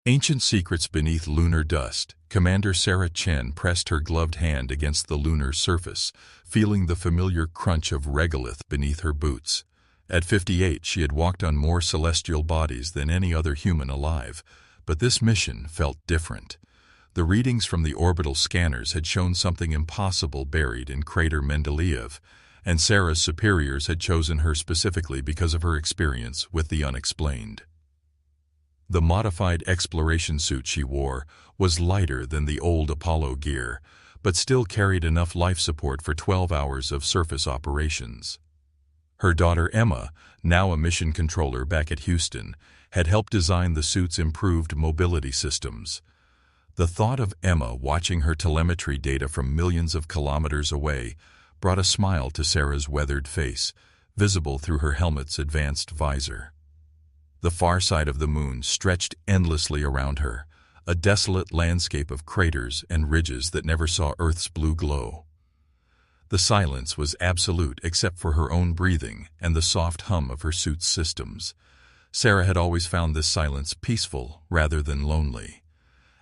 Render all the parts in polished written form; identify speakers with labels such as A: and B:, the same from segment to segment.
A: Ancient secrets beneath lunar dust. Commander Sarah Chen pressed her gloved hand against the lunar surface, feeling the familiar crunch of regolith beneath her boots. At 58, she had walked on more celestial bodies than any other human alive, but this mission felt different. The readings from the orbital scanners had shown something impossible buried in crater Mendeleev, and Sarah's superiors had chosen her specifically because of her experience with the unexplained. The modified exploration suit she wore was lighter than the old Apollo gear, but still carried enough life support for 12 hours of surface operations. Her daughter Emma, now a mission controller back at Houston, had helped design the suit's improved mobility systems. The thought of Emma watching her telemetry data from millions of kilometers away brought a smile to Sarah's weathered face, visible through her helmet's advanced visor. The far side of the moon stretched endlessly around her, a desolate landscape of craters and ridges that never saw Earth's blue glow. The silence was absolute except for her own breathing and the soft hum of her suit's systems. Sarah had always found this silence peaceful rather than lonely.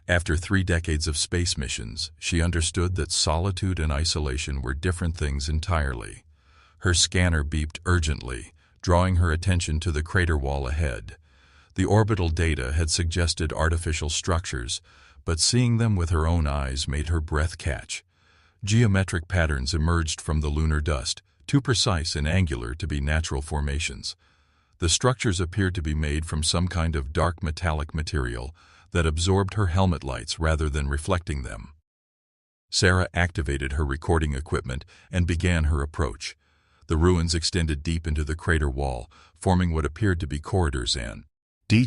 A: After 3 decades of space missions, she understood that solitude and isolation were different things entirely. Her scanner beeped urgently, drawing her attention to the crater wall ahead. The orbital data had suggested artificial structures, but seeing them with her own eyes made her breath catch. Geometric patterns emerged from the lunar dust, too precise and angular to be natural formations. The structures appeared to be made from some kind of dark metallic material that absorbed her helmet lights rather than reflecting them. Sarah activated her recording equipment and began her approach. The ruins extended deep into the crater wall, forming what appeared to be corridors and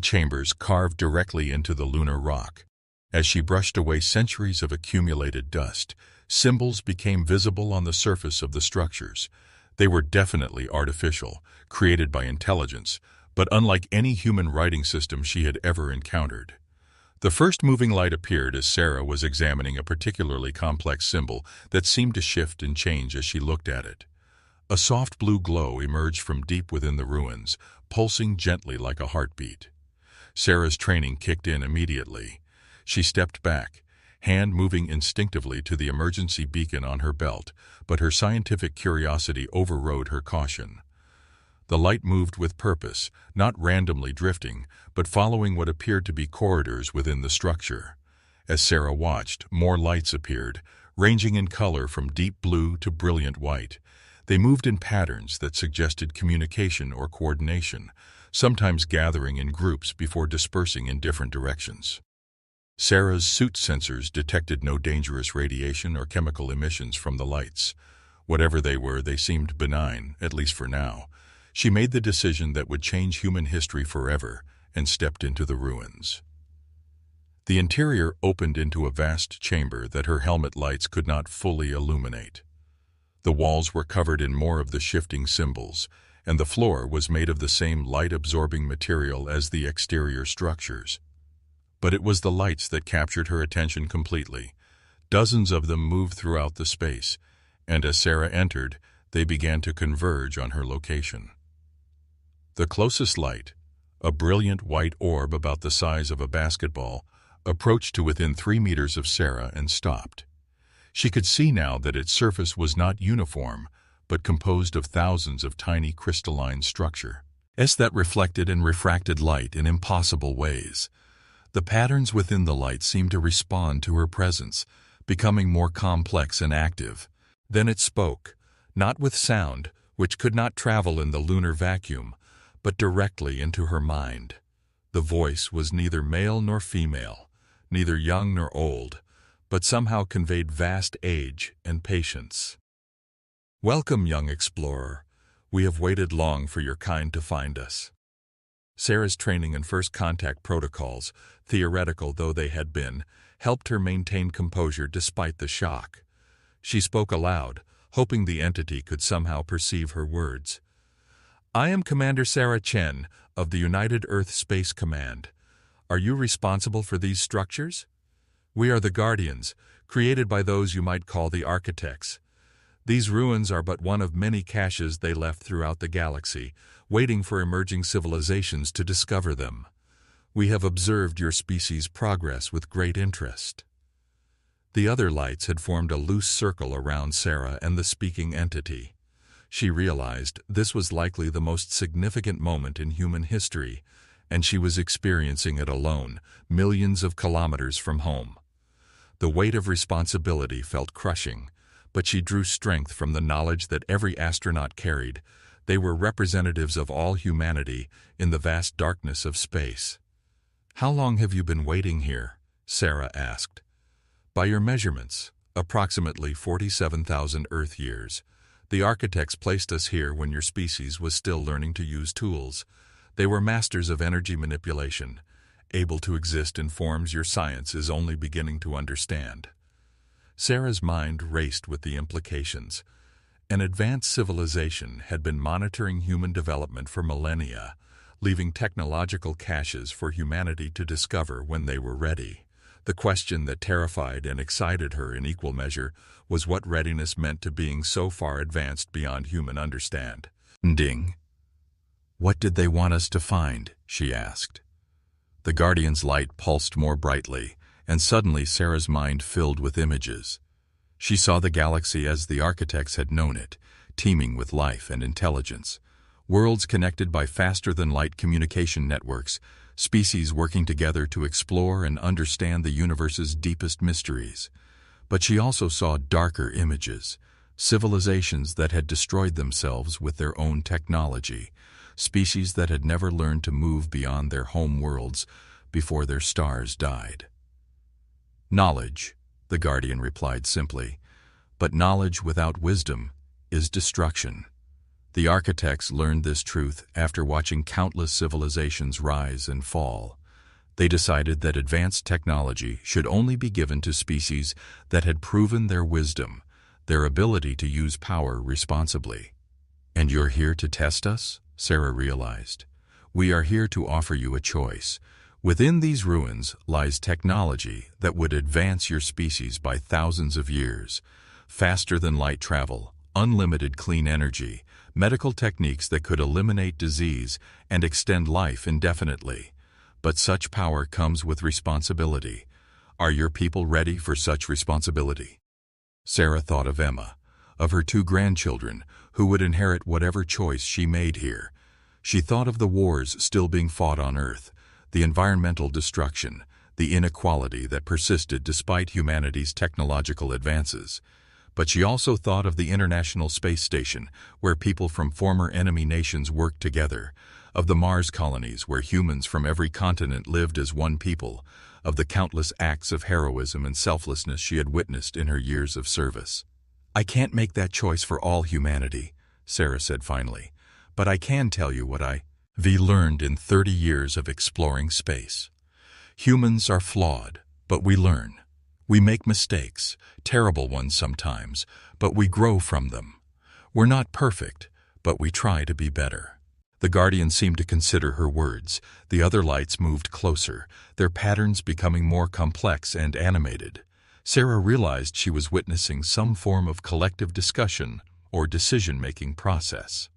A: chambers carved directly into the lunar rock. As she brushed away centuries of accumulated dust, symbols became visible on the surface of the structures. They were definitely artificial, created by intelligence, but unlike any human writing system she had ever encountered. The first moving light appeared as Sarah was examining a particularly complex symbol that seemed to shift and change as she looked at it. A soft blue glow emerged from deep within the ruins, pulsing gently like a heartbeat. Sarah's training kicked in immediately. She stepped back, hand moving instinctively to the emergency beacon on her belt, but her scientific curiosity overrode her caution. The light moved with purpose, not randomly drifting, but following what appeared to be corridors within the structure. As Sarah watched, more lights appeared, ranging in color from deep blue to brilliant white. They moved in patterns that suggested communication or coordination, sometimes gathering in groups before dispersing in different directions. Sarah's suit sensors detected no dangerous radiation or chemical emissions from the lights. Whatever they were, they seemed benign, at least for now. She made the decision that would change human history forever and stepped into the ruins. The interior opened into a vast chamber that her helmet lights could not fully illuminate. The walls were covered in more of the shifting symbols, and the floor was made of the same light-absorbing material as the exterior structures. But it was the lights that captured her attention completely. Dozens of them moved throughout the space, and as Sarah entered, they began to converge on her location. The closest light, a brilliant white orb about the size of a basketball, approached to within 3 meters of Sarah and stopped. She could see now that its surface was not uniform, but composed of thousands of tiny crystalline structures that reflected and refracted light in impossible ways. The patterns within the light seemed to respond to her presence, becoming more complex and active. Then it spoke, not with sound, which could not travel in the lunar vacuum, but directly into her mind. The voice was neither male nor female, neither young nor old, but somehow conveyed vast age and patience. "Welcome, young explorer. We have waited long for your kind to find us." Sarah's training and first contact protocols, theoretical though they had been, helped her maintain composure despite the shock. She spoke aloud, hoping the entity could somehow perceive her words. "I am Commander Sarah Chen of the United Earth Space Command. Are you responsible for these structures? We are the Guardians, created by those you might call the architects. These ruins are but one of many caches they left throughout the galaxy, waiting for emerging civilizations to discover them. We have observed your species' progress with great interest. The other lights had formed a loose circle around Sarah and the speaking entity. She realized this was likely the most significant moment in human history, and she was experiencing it alone, millions of kilometers from home. The weight of responsibility felt crushing, but she drew strength from the knowledge that every astronaut carried. They were representatives of all humanity in the vast darkness of space. "How long have you been waiting here?" Sarah asked. "By your measurements, approximately 47,000 Earth years. The architects placed us here when your species was still learning to use tools. They were masters of energy manipulation, able to exist in forms your science is only beginning to understand." Sarah's mind raced with the implications. An advanced civilization had been monitoring human development for millennia, leaving technological caches for humanity to discover when they were ready. The question that terrified and excited her in equal measure was what readiness meant to being so far advanced beyond human understanding. "What did they want us to find?" she asked. The Guardian's light pulsed more brightly, and suddenly Sarah's mind filled with images. She saw the galaxy as the architects had known it, teeming with life and intelligence. Worlds connected by faster-than-light communication networks, species working together to explore and understand the universe's deepest mysteries. But she also saw darker images, civilizations that had destroyed themselves with their own technology, species that had never learned to move beyond their home worlds before their stars died. "Knowledge," the Guardian replied simply, "but knowledge without wisdom is destruction." The architects learned this truth after watching countless civilizations rise and fall. They decided that advanced technology should only be given to species that had proven their wisdom, their ability to use power responsibly. "And you're here to test us?" Sarah realized. "We are here to offer you a choice. Within these ruins lies technology that would advance your species by thousands of years. Faster than light travel, unlimited clean energy, medical techniques that could eliminate disease and extend life indefinitely. But such power comes with responsibility. Are your people ready for such responsibility?" Sarah thought of Emma, of her 2 grandchildren, who would inherit whatever choice she made here. She thought of the wars still being fought on Earth, the environmental destruction, the inequality that persisted despite humanity's technological advances. But she also thought of the International Space Station, where people from former enemy nations worked together, of the Mars colonies where humans from every continent lived as one people, of the countless acts of heroism and selflessness she had witnessed in her years of service. "I can't make that choice for all humanity," Sarah said finally, "but I can tell you what I've learned in 30 years of exploring space. Humans are flawed, but we learn. We make mistakes, terrible ones sometimes, but we grow from them. We're not perfect, but we try to be better." The Guardian seemed to consider her words. The other lights moved closer, their patterns becoming more complex and animated. Sarah realized she was witnessing some form of collective discussion or decision-making process.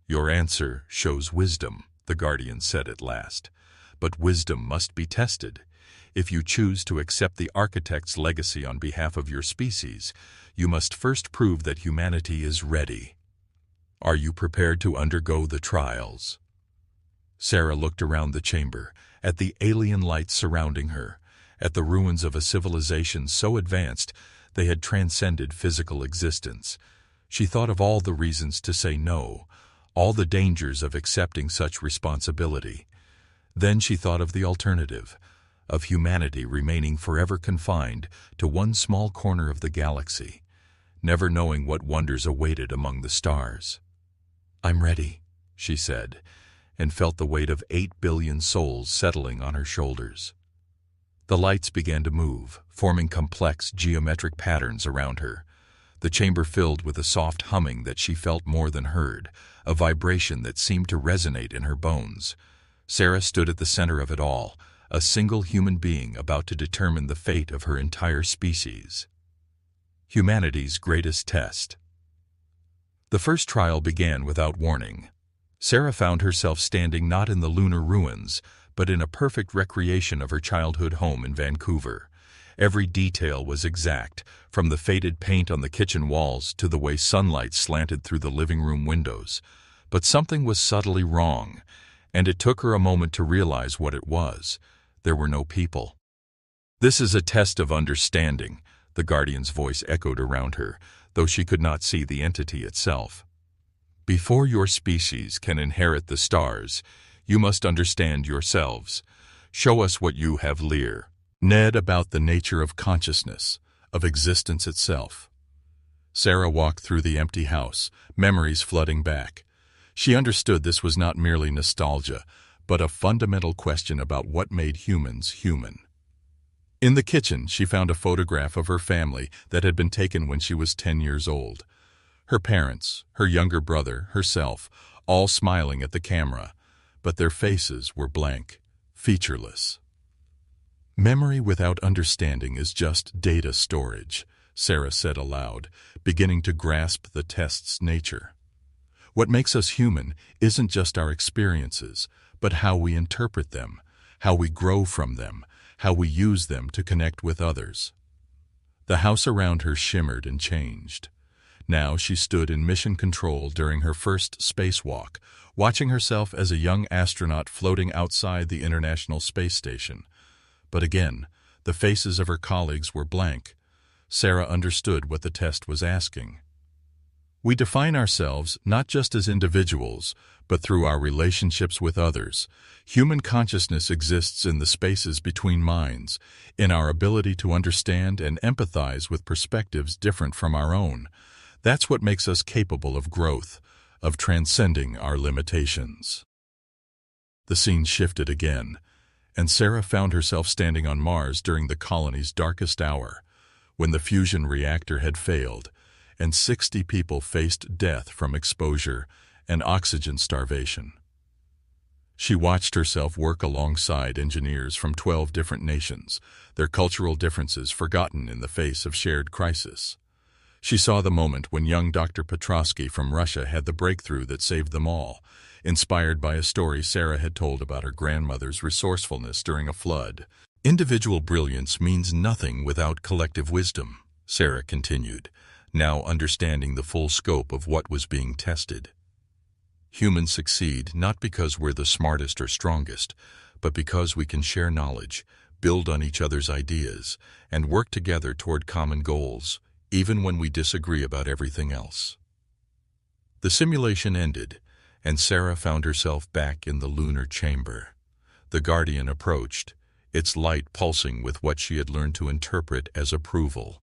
A: "Your answer shows wisdom," the Guardian said at last. "But wisdom must be tested. If you choose to accept the architect's legacy on behalf of your species, you must first prove that humanity is ready. Are you prepared to undergo the trials?" Sarah looked around the chamber, at the alien lights surrounding her, at the ruins of a civilization so advanced they had transcended physical existence. She thought of all the reasons to say no, all the dangers of accepting such responsibility. Then she thought of the alternative, of humanity remaining forever confined to one small corner of the galaxy, never knowing what wonders awaited among the stars. "I'm ready," she said, and felt the weight of 8 billion souls settling on her shoulders. The lights began to move, forming complex geometric patterns around her. The chamber filled with a soft humming that she felt more than heard, a vibration that seemed to resonate in her bones. Sarah stood at the center of it all, a single human being about to determine the fate of her entire species. Humanity's greatest test. The first trial began without warning. Sarah found herself standing not in the lunar ruins, but in a perfect recreation of her childhood home in Vancouver. Every detail was exact, from the faded paint on the kitchen walls to the way sunlight slanted through the living room windows. But something was subtly wrong, and it took her a moment to realize what it was. There were no people. "This is a test of understanding," the Guardian's voice echoed around her, though she could not see the entity itself. "Before your species can inherit the stars, you must understand yourselves. Show us what you have lear. Ned, about the nature of consciousness, of existence itself." Sarah walked through the empty house, memories flooding back. She understood this was not merely nostalgia, but a fundamental question about what made humans human. In the kitchen, she found a photograph of her family that had been taken when she was 10 years old. Her parents, her younger brother, herself, all smiling at the camera, but their faces were blank, featureless. "Memory without understanding is just data storage," Sarah said aloud, beginning to grasp the test's nature. "What makes us human isn't just our experiences, but how we interpret them, how we grow from them, how we use them to connect with others." The house around her shimmered and changed. Now she stood in mission control during her first spacewalk, watching herself as a young astronaut floating outside the International Space Station. But again, the faces of her colleagues were blank. Sarah understood what the test was asking. "We define ourselves not just as individuals, but through our relationships with others. Human consciousness exists in the spaces between minds, in our ability to understand and empathize with perspectives different from our own. That's what makes us capable of growth, of transcending our limitations." The scene shifted again, and Sarah found herself standing on Mars during the colony's darkest hour, when the fusion reactor had failed, and 60 people faced death from exposure and oxygen starvation. She watched herself work alongside engineers from 12 different nations, their cultural differences forgotten in the face of shared crisis. She saw the moment when young Dr. Petrovsky from Russia had the breakthrough that saved them all, inspired by a story Sarah had told about her grandmother's resourcefulness during a flood. "Individual brilliance means nothing without collective wisdom," Sarah continued, now understanding the full scope of what was being tested. "Humans succeed not because we're the smartest or strongest, but because we can share knowledge, build on each other's ideas, and work together toward common goals, even when we disagree about everything else." The simulation ended, and Sarah found herself back in the lunar chamber. The Guardian approached, its light pulsing with what she had learned to interpret as approval.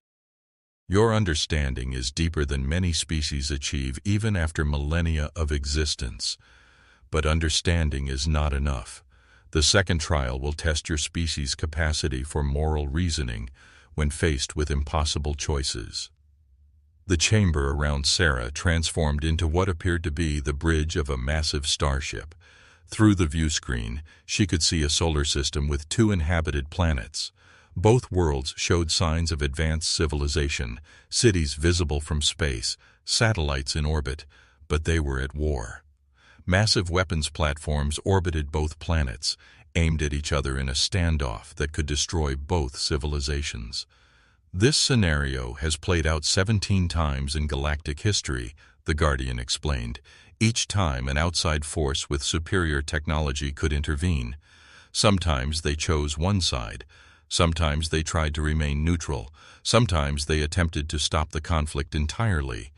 A: "Your understanding is deeper than many species achieve even after millennia of existence. But understanding is not enough. The second trial will test your species' capacity for moral reasoning when faced with impossible choices." The chamber around Sarah transformed into what appeared to be the bridge of a massive starship. Through the view screen, she could see a solar system with 2 inhabited planets. Both worlds showed signs of advanced civilization, cities visible from space, satellites in orbit, but they were at war. Massive weapons platforms orbited both planets, aimed at each other in a standoff that could destroy both civilizations. "This scenario has played out 17 times in galactic history," the Guardian explained. "Each time an outside force with superior technology could intervene. Sometimes they chose one side. Sometimes they tried to remain neutral. Sometimes they attempted to stop the conflict entirely.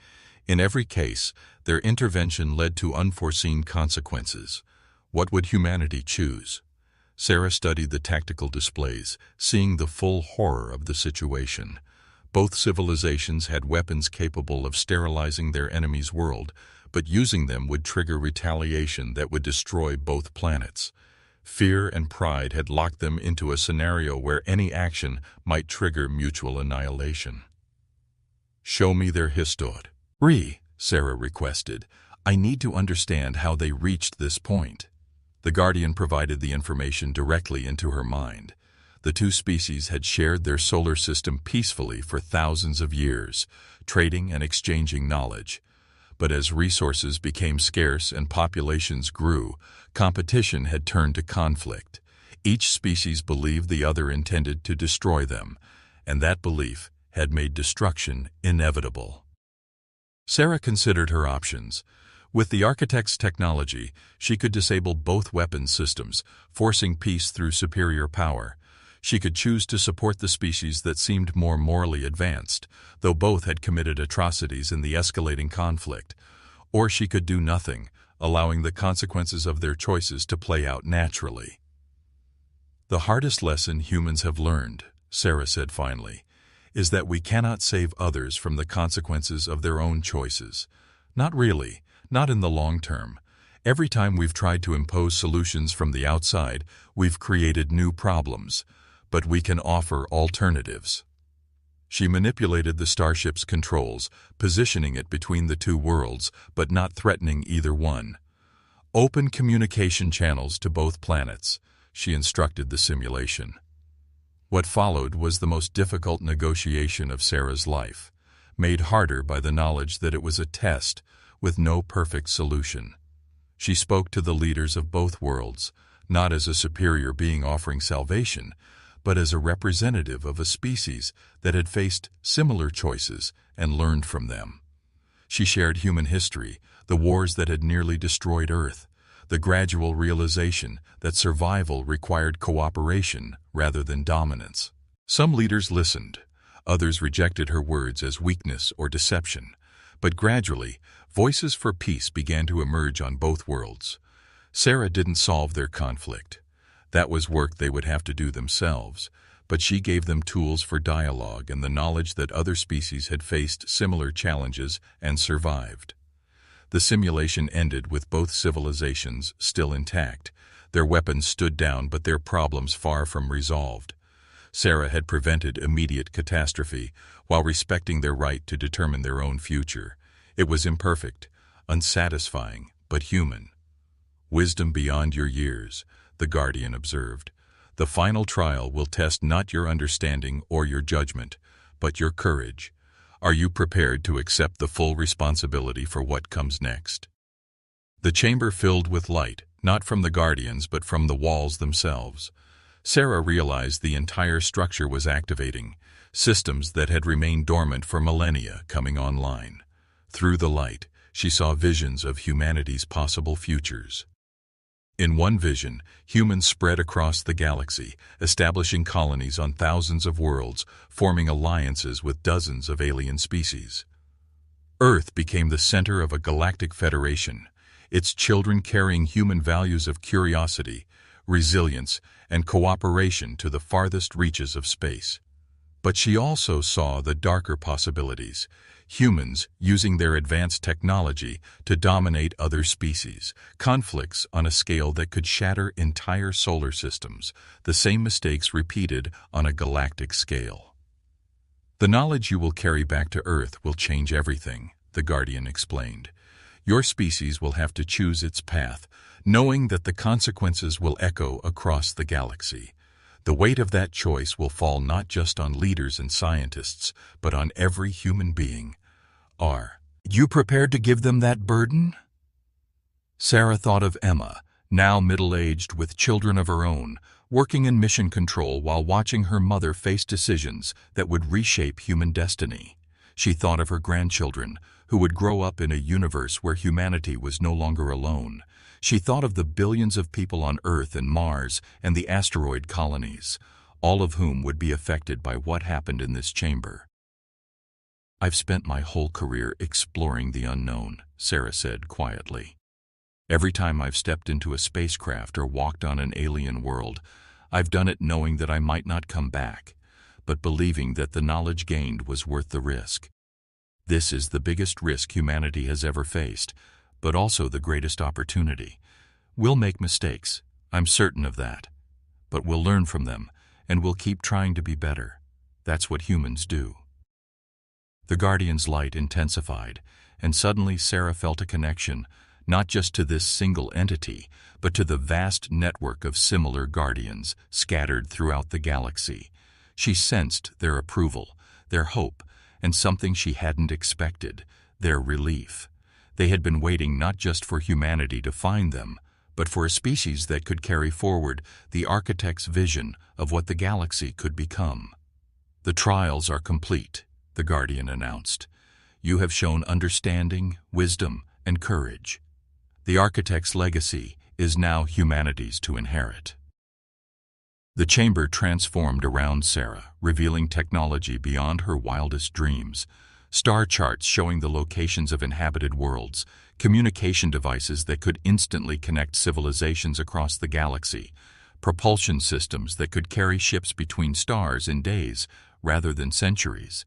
A: In every case, their intervention led to unforeseen consequences. What would humanity choose?" Sarah studied the tactical displays, seeing the full horror of the situation. Both civilizations had weapons capable of sterilizing their enemy's world, but using them would trigger retaliation that would destroy both planets. Fear and pride had locked them into a scenario where any action might trigger mutual annihilation. "Show me their history," Sarah requested. "I need to understand how they reached this point." The Guardian provided the information directly into her mind. The 2 species had shared their solar system peacefully for thousands of years, trading and exchanging knowledge. But as resources became scarce and populations grew, competition had turned to conflict. Each species believed the other intended to destroy them, and that belief had made destruction inevitable. Sarah considered her options. With the architect's technology, she could disable both weapons systems, forcing peace through superior power. She could choose to support the species that seemed more morally advanced, though both had committed atrocities in the escalating conflict. Or she could do nothing, allowing the consequences of their choices to play out naturally. "The hardest lesson humans have learned," Sarah said finally, "is that we cannot save others from the consequences of their own choices. Not really, not in the long term. Every time we've tried to impose solutions from the outside, we've created new problems, but we can offer alternatives." She manipulated the starship's controls, positioning it between the two worlds, but not threatening either one. "Open communication channels to both planets," she instructed the simulation. What followed was the most difficult negotiation of Sarah's life, made harder by the knowledge that it was a test with no perfect solution. She spoke to the leaders of both worlds, not as a superior being offering salvation, but as a representative of a species that had faced similar choices and learned from them. She shared human history, the wars that had nearly destroyed Earth, the gradual realization that survival required cooperation rather than dominance. Some leaders listened, others rejected her words as weakness or deception, but gradually, voices for peace began to emerge on both worlds. Sarah didn't solve their conflict. That was work they would have to do themselves, but she gave them tools for dialogue and the knowledge that other species had faced similar challenges and survived. The simulation ended with both civilizations still intact. Their weapons stood down, but their problems far from resolved. Sarah had prevented immediate catastrophe while respecting their right to determine their own future. It was imperfect, unsatisfying, but human. "Wisdom beyond your years," the Guardian observed. "The final trial will test not your understanding or your judgment, but your courage. Are you prepared to accept the full responsibility for what comes next?" The chamber filled with light, not from the Guardians but from the walls themselves. Sarah realized the entire structure was activating, systems that had remained dormant for millennia coming online. Through the light, she saw visions of humanity's possible futures. In one vision, humans spread across the galaxy, establishing colonies on thousands of worlds, forming alliances with dozens of alien species. Earth became the center of a galactic federation, its children carrying human values of curiosity, resilience, and cooperation to the farthest reaches of space. But she also saw the darker possibilities, humans using their advanced technology to dominate other species, conflicts on a scale that could shatter entire solar systems, the same mistakes repeated on a galactic scale. "The knowledge you will carry back to Earth will change everything," the Guardian explained. "Your species will have to choose its path, knowing that the consequences will echo across the galaxy. The weight of that choice will fall not just on leaders and scientists, but on every human being. Are you prepared to give them that burden?" Sarah thought of Emma, now middle-aged with children of her own, working in mission control while watching her mother face decisions that would reshape human destiny. She thought of her grandchildren, who would grow up in a universe where humanity was no longer alone. She thought of the billions of people on Earth and Mars and the asteroid colonies, all of whom would be affected by what happened in this chamber. "I've spent my whole career exploring the unknown," Sarah said quietly. "Every time I've stepped into a spacecraft or walked on an alien world, I've done it knowing that I might not come back, but believing that the knowledge gained was worth the risk. This is the biggest risk humanity has ever faced, but also the greatest opportunity. We'll make mistakes, I'm certain of that, but we'll learn from them, and we'll keep trying to be better. That's what humans do." The Guardian's light intensified, and suddenly Sarah felt a connection, not just to this single entity, but to the vast network of similar Guardians scattered throughout the galaxy. She sensed their approval, their hope, and something she hadn't expected, their relief. They had been waiting not just for humanity to find them, but for a species that could carry forward the architect's vision of what the galaxy could become. "The trials are complete," the Guardian announced. "You have shown understanding, wisdom, and courage. The architect's legacy is now humanity's to inherit." The chamber transformed around Sarah, revealing technology beyond her wildest dreams. Star charts showing the locations of inhabited worlds, communication devices that could instantly connect civilizations across the galaxy, propulsion systems that could carry ships between stars in days rather than centuries.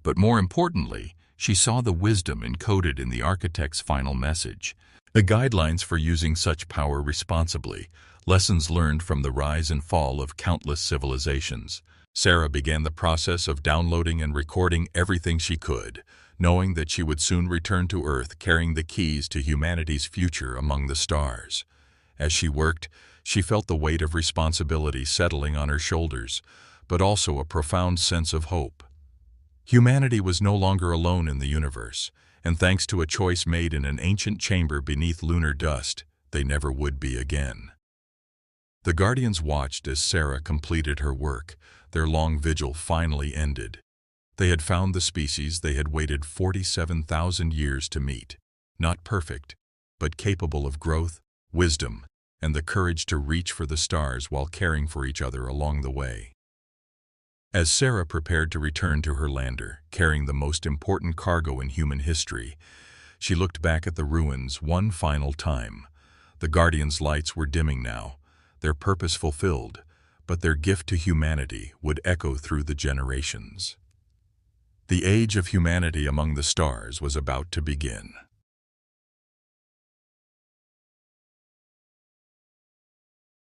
A: But more importantly, she saw the wisdom encoded in the architect's final message. The guidelines for using such power responsibly, lessons learned from the rise and fall of countless civilizations. Sarah began the process of downloading and recording everything she could, knowing that she would soon return to Earth carrying the keys to humanity's future among the stars. As she worked, she felt the weight of responsibility settling on her shoulders, but also a profound sense of hope. Humanity was no longer alone in the universe, and thanks to a choice made in an ancient chamber beneath lunar dust, they never would be again. The Guardians watched as Sarah completed her work. Their long vigil finally ended. They had found the species they had waited 47,000 years to meet. Not perfect, but capable of growth, wisdom, and the courage to reach for the stars while caring for each other along the way. As Sarah prepared to return to her lander, carrying the most important cargo in human history, she looked back at the ruins one final time. The Guardians' lights were dimming now, their purpose fulfilled, but their gift to humanity would echo through the generations. The age of humanity among the stars was about to begin.